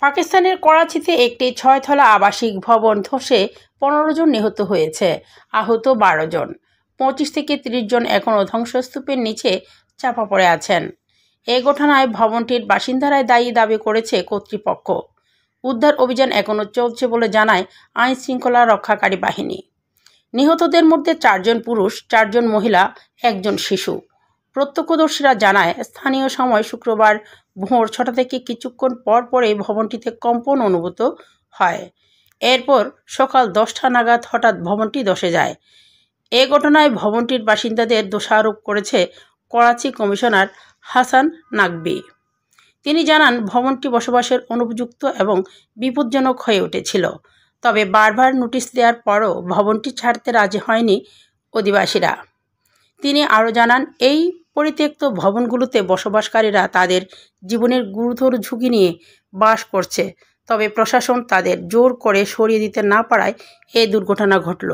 পাকিস্তানের করাচিতে একটি 6 তলা আবাসিক ভবন ধসে 15 জন নিহত হয়েছে, আহত 12 জন। 25 থেকে 30 জন এখনও ধ্বংসস্তূপের নিচে চাপা পড়ে আছেন। এই ঘটনায় ভবনটির বাসিন্দারাই দাবি করেছে কর্তৃপক্ষ। উদ্ধার অভিযান এখনও চলছে বলে জানায় আইন শৃঙ্খলা রক্ষাকারী বাহিনী। নিহতদের মধ্যে 4 জন পুরুষ, 4 জন মহিলা, 1 জন শিশু। প্রত্যক্ষদর্শীরা জানায়, স্থানীয় সময় শুক্রবার ভোর 6টা থেকে কিছুক্ষণ পরই ভবনটিতে কম্পন অনুভূত হয়। এরপর সকাল 10টা নাগাদ হঠাৎ ভবনটি ধসে যায়। এ ঘটনায় ভবনটির বাসিন্দাদের দোষারোপ করেছে করাচি কমিশনার হাসান নাকভি। তিনি জানান, ভবনটি বসবাসের অনুপযুক্ত এবং বিপজ্জনক হয়ে উঠেছিল। তবে বারবার নোটিশ দেওয়ার পরও ভবনটি ছাড়তে রাজি হয়নি অধিবাসীরা। তিনি আরও জানান, এই পরিত্যক্ত ভবনগুলোতে বসবাসকারীরা তাদের জীবনের গুরুতর ঝুঁকি নিয়ে বাস করছে। তবে প্রশাসন তাদের জোর করে সরিয়ে দিতে না পারায় এই দুর্ঘটনা ঘটল।